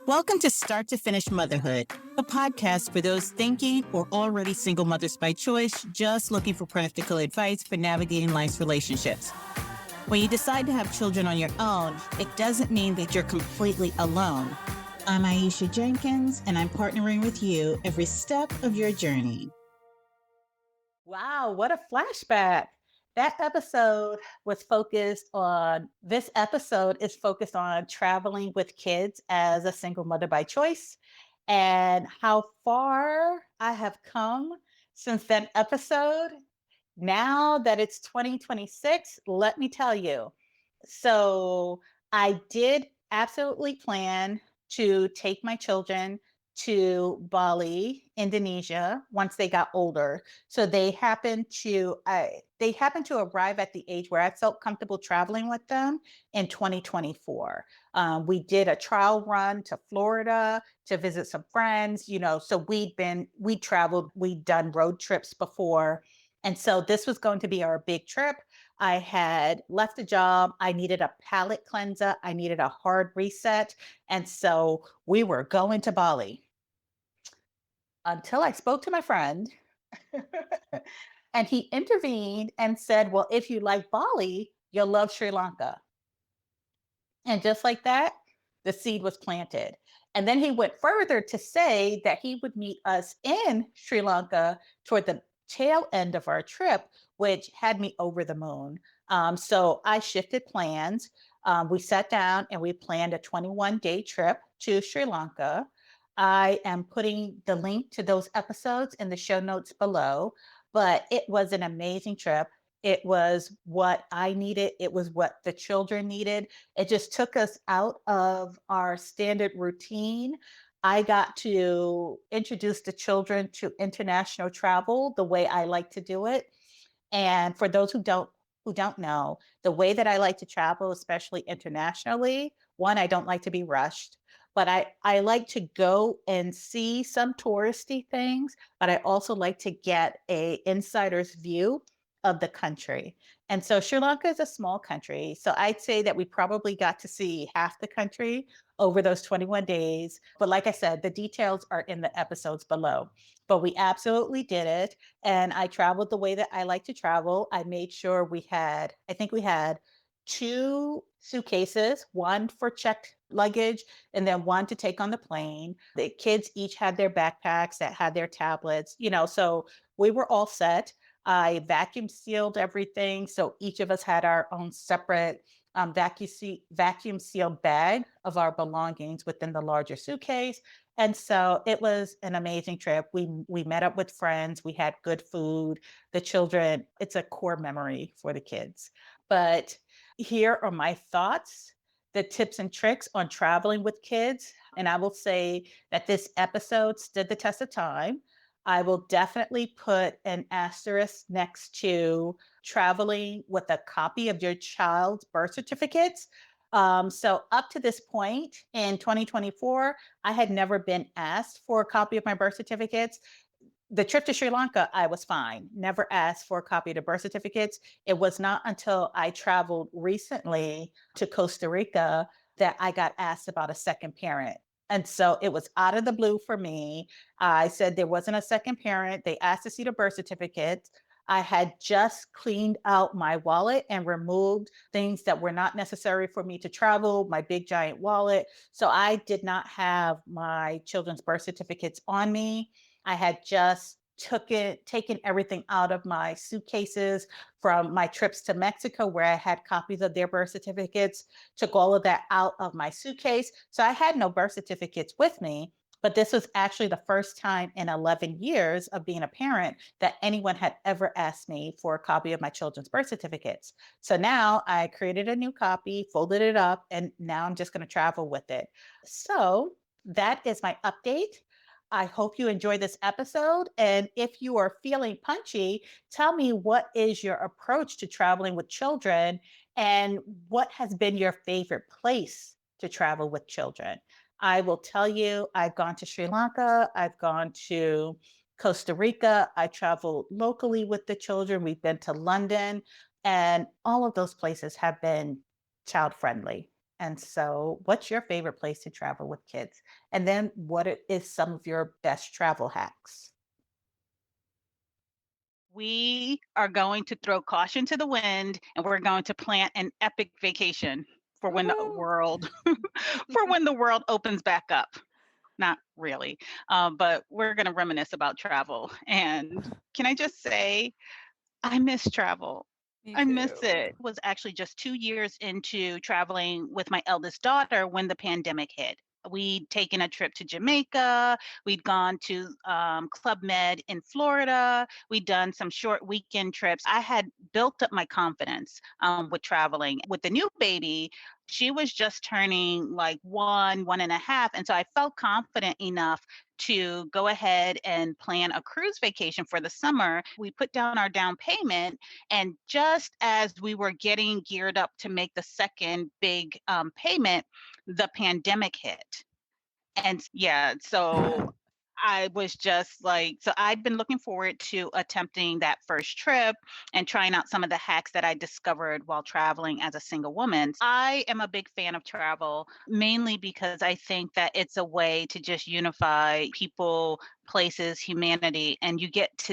Welcome to Start to Finish Motherhood, a podcast for those thinking or already single mothers by choice, just looking for practical advice for navigating life's relationships. When you decide to have children on your own, it doesn't mean that you're completely alone. I'm Aisha Jenkins, and I'm partnering with you every step of your journey. Wow, what a flashback. This episode is focused on traveling with kids as a single mother by choice and how far I have come since that episode. Now that it's 2026, let me tell you. So I did absolutely plan to take my children to Bali, Indonesia, once they got older. So they happened to arrive at the age where I felt comfortable traveling with them in 2024. We did a trial run to Florida to visit some friends. So we traveled, we'd done road trips before, and so this was going to be our big trip. I had left a job. I needed a palate cleanser. I needed a hard reset. And so we were going to Bali until I spoke to my friend. And he intervened and said, "Well, if you like Bali, you'll love Sri Lanka." And just like that, the seed was planted. And then he went further to say that he would meet us in Sri Lanka toward the tail end of our trip, which had me over the moon. So I shifted plans. We sat down and we planned a 21-day trip to Sri Lanka. I am putting the link to those episodes in the show notes below, but it was an amazing trip. It was what I needed. It was what the children needed. It just took us out of our standard routine. I got to introduce the children to international travel the way I like to do it. And for those who don't know, the way that I like to travel, especially internationally, one, I don't like to be rushed, but I like to go and see some touristy things, but I also like to get a insider's view of the country. And so Sri Lanka is a small country. So I'd say that we probably got to see half the country over those 21 days. But like I said, the details are in the episodes below. But we absolutely did it. And I traveled the way that I like to travel. I made sure I think we had two suitcases, one for checked luggage and then one to take on the plane. The kids each had their backpacks that had their tablets, so we were all set. I vacuum sealed everything. So each of us had our own separate vacuum sealed bag of our belongings within the larger suitcase. And so it was an amazing trip. We met up with friends. We had good food. The children, it's a core memory for the kids. But here are my thoughts, the tips and tricks on traveling with kids. And I will say that this episode stood the test of time. I will definitely put an asterisk next to traveling with a copy of your child's birth certificates. So up to this point in 2024, I had never been asked for a copy of my birth certificates. The trip to Sri Lanka, I was fine, never asked for a copy of the birth certificates. It was not until I traveled recently to Costa Rica that I got asked about a second parent. And so it was out of the blue for me. I said there wasn't a second parent. They asked to see the birth certificate. I had just cleaned out my wallet and removed things that were not necessary for me to travel, my big giant wallet. So I did not have my children's birth certificates on me. I had just taken everything out of my suitcases from my trips to Mexico, where I had copies of their birth certificates, took all of that out of my suitcase. So I had no birth certificates with me. But this was actually the first time in 11 years of being a parent that anyone had ever asked me for a copy of my children's birth certificates. So now I created a new copy, folded it up, and now I'm just going to travel with it. So that is my update. I hope you enjoy this episode. And if you are feeling punchy, tell me, what is your approach to traveling with children and what has been your favorite place to travel with children? I will tell you, I've gone to Sri Lanka, I've gone to Costa Rica, I traveled locally with the children, we've been to London, and all of those places have been child friendly. And so, what's your favorite place to travel with kids? And then, is some of your best travel hacks? We are going to throw caution to the wind and we're going to plan an epic vacation for when the Woohoo! world for when the world opens back up. Not really, but we're going to reminisce about travel. And can I just say, I miss travel. Me I miss too. it. Was actually just 2 years into traveling with my eldest daughter when the pandemic hit. We'd taken a trip to Jamaica. We'd gone to Club Med in Florida. We'd done some short weekend trips. I had built up my confidence with traveling. With the new baby, she was just turning like 1.5. And so I felt confident enough to go ahead and plan a cruise vacation for the summer. We put down our down payment, and just as we were getting geared up to make the second big payment, the pandemic hit. And yeah, so I was just like, so I'd been looking forward to attempting that first trip and trying out some of the hacks that I discovered while traveling as a single woman. I am a big fan of travel, mainly because I think that it's a way to just unify people, places, humanity, and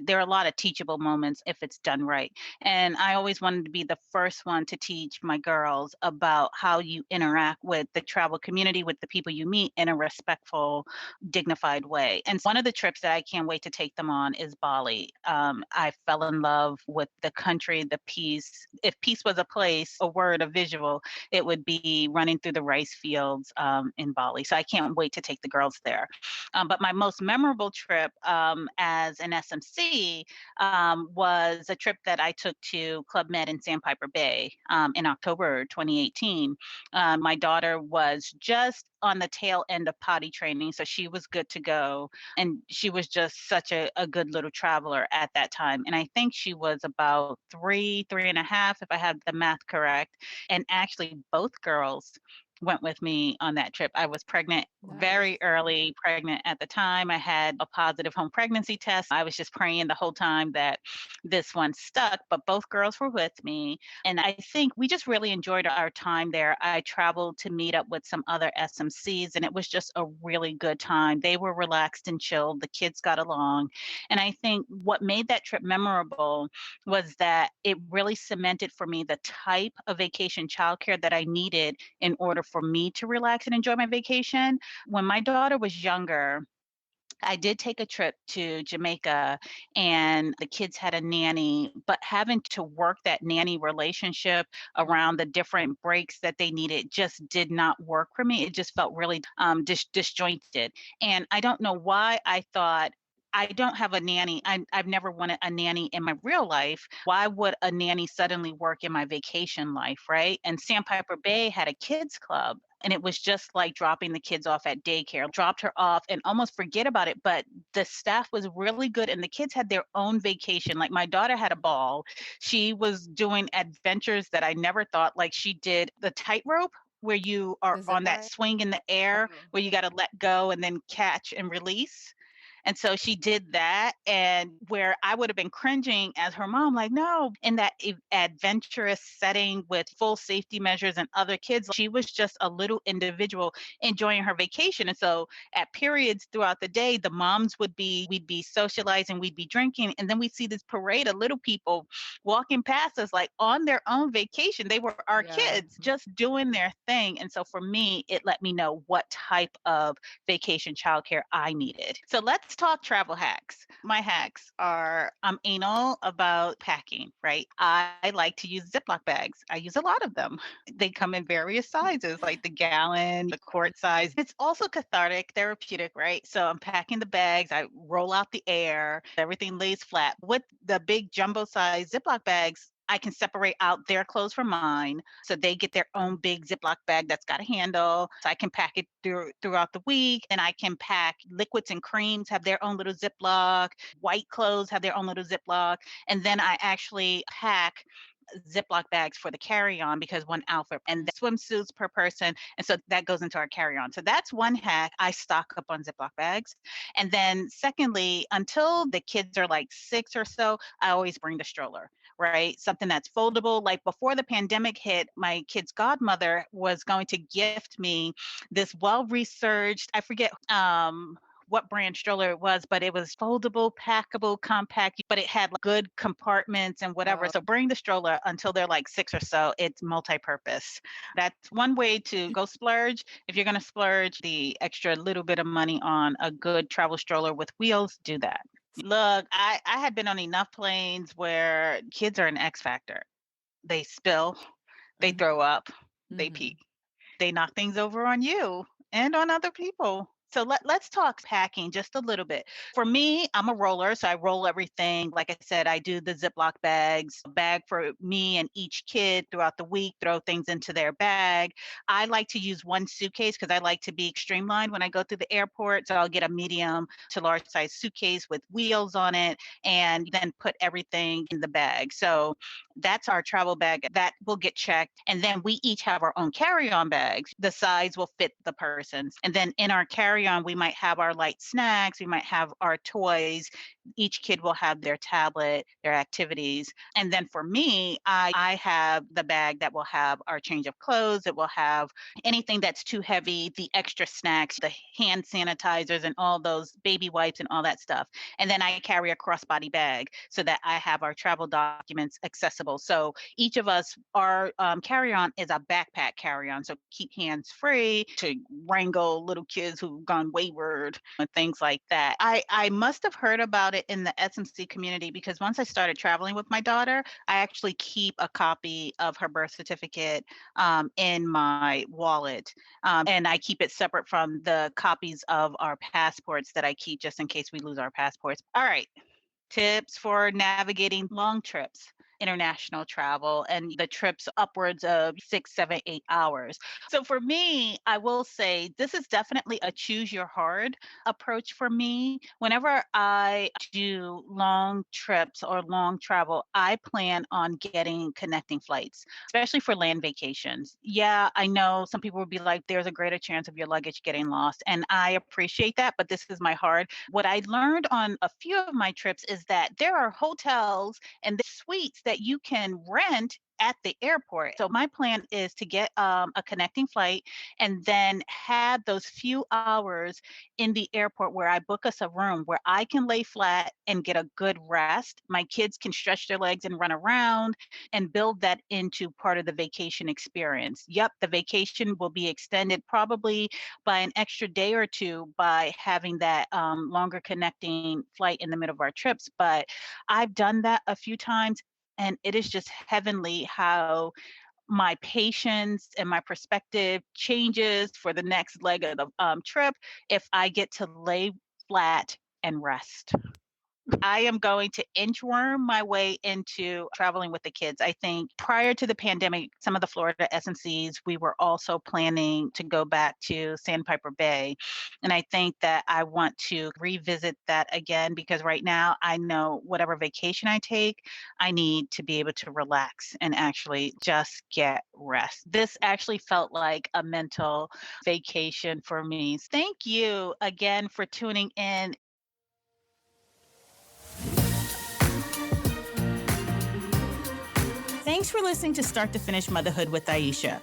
there are a lot of teachable moments if it's done right. And I always wanted to be the first one to teach my girls about how you interact with the travel community, with the people you meet in a respectful, dignified way. And one of the trips that I can't wait to take them on is Bali. I fell in love with the country, the peace. If peace was a place, a word, a visual, it would be running through the rice fields in Bali. So I can't wait to take the girls there. But my most memorable trip as an SMC was a trip that I took to Club Med in Sandpiper Bay in October 2018. My daughter was just on the tail end of potty training, so she was good to go. And she was just such a good little traveler at that time. And I think she was about 3.5, if I have the math correct. And actually, both girls went with me on that trip. I was pregnant, Nice. very early pregnant at the time. I had a positive home pregnancy test. I was just praying the whole time that this one stuck, but both girls were with me. And I think we just really enjoyed our time there. I traveled to meet up with some other SMCs, and it was just a really good time. They were relaxed and chilled. The kids got along. And I think what made that trip memorable was that it really cemented for me the type of vacation childcare that I needed in order for me to relax and enjoy my vacation. When my daughter was younger, I did take a trip to Jamaica and the kids had a nanny, but having to work that nanny relationship around the different breaks that they needed just did not work for me. It just felt really disjointed. And I don't know why I thought, I don't have a nanny. I've never wanted a nanny in my real life. Why would a nanny suddenly work in my vacation life, right? And Sandpiper Bay had a kids club. And it was just like dropping the kids off at daycare, dropped her off and almost forget about it. But the staff was really good and the kids had their own vacation. Like my daughter had a ball. She was doing adventures that I never thought, like she did the tightrope where you are The zip on that line? swing in the air Oh. where you got to let go and then catch and release. And so she did that, and where I would have been cringing as her mom, like, no, in that adventurous setting with full safety measures and other kids, she was just a little individual enjoying her vacation. And so at periods throughout the day, the moms we'd be socializing, we'd be drinking, and then we'd see this parade of little people walking past us, like on their own vacation. They were our Yeah. kids just doing their thing. And so for me, it let me know what type of vacation childcare I needed. So let's talk travel hacks. My hacks are I'm anal about packing, right? I like to use Ziploc bags. I use a lot of them. They come in various sizes, like the gallon, the quart size. It's also cathartic, therapeutic, right? So I'm packing the bags, I roll out the air, everything lays flat. With the big jumbo size Ziploc bags, I can separate out their clothes from mine. So they get their own big Ziploc bag that's got a handle. So I can pack it throughout the week. And I can pack liquids and creams, have their own little Ziploc. White clothes have their own little Ziploc. And then I actually pack Ziploc bags for the carry-on because one outfit and the swimsuits per person. And so that goes into our carry-on. So that's one hack. I stock up on Ziploc bags. And then secondly, until the kids are like 6 or so, I always bring the stroller, right? Something that's foldable. Like before the pandemic hit, my kid's godmother was going to gift me this well-researched, I forget what brand stroller it was, but it was foldable, packable, compact, but it had like good compartments and whatever. So bring the stroller until they're like 6 or so. It's multi-purpose. That's one way to go splurge. If you're going to splurge the extra little bit of money on a good travel stroller with wheels, do that. Look, I had been on enough planes where kids are an X factor. They spill, they throw up, they pee. They knock things over on you and on other people. So let's talk packing just a little bit. For me, I'm a roller, so I roll everything. Like I said, I do the Ziploc bags, a bag for me and each kid throughout the week, throw things into their bag. I like to use one suitcase because I like to be streamlined when I go through the airport. So I'll get a medium to large size suitcase with wheels on it and then put everything in the bag. So that's our travel bag that will get checked. And then we each have our own carry-on bags. The size will fit the person's. And then in our carry-on, we might have our light snacks, we might have our toys. Each kid will have their tablet, their activities. And then for me, I have the bag that will have our change of clothes. It will have anything that's too heavy, the extra snacks, the hand sanitizers and all those baby wipes and all that stuff. And then I carry a crossbody bag so that I have our travel documents accessible. So each of us, our carry-on is a backpack carry-on. So keep hands free to wrangle little kids who've gone wayward and things like that. I must have heard about it in the SMC community because once I started traveling with my daughter, I actually keep a copy of her birth certificate in my wallet. And I keep it separate from the copies of our passports that I keep just in case we lose our passports. All right. Tips for navigating long trips, international travel, and the trips upwards of 6, 7, 8 hours. So for me, I will say this is definitely a choose your hard approach for me. Whenever I do long trips or long travel, I plan on getting connecting flights, especially for land vacations. Yeah, I know some people would be like, there's a greater chance of your luggage getting lost. And I appreciate that, but this is my hard. What I learned on a few of my trips is that there are hotels and the suites that you can rent at the airport. So my plan is to get a connecting flight and then have those few hours in the airport where I book us a room where I can lay flat and get a good rest. My kids can stretch their legs and run around and build that into part of the vacation experience. Yep, the vacation will be extended probably by an extra day or two by having that longer connecting flight in the middle of our trips. But I've done that a few times. And it is just heavenly how my patience and my perspective changes for the next leg of the trip if I get to lay flat and rest. I am going to inchworm my way into traveling with the kids. I think prior to the pandemic, some of the Florida SNCs, we were also planning to go back to Sandpiper Bay. And I think that I want to revisit that again because right now I know whatever vacation I take, I need to be able to relax and actually just get rest. This actually felt like a mental vacation for me. Thank you again for tuning in. Thanks for listening to Start to Finish Motherhood with Aisha.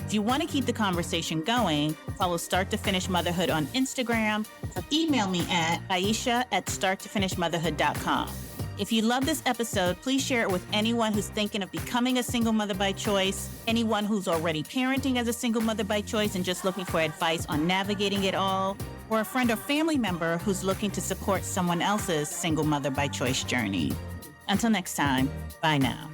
If you want to keep the conversation going, follow Start to Finish Motherhood on Instagram or email me at aisha@starttofinishmotherhood.com. If you love this episode, please share it with anyone who's thinking of becoming a single mother by choice, anyone who's already parenting as a single mother by choice and just looking for advice on navigating it all, or a friend or family member who's looking to support someone else's single mother by choice journey. Until next time, bye now.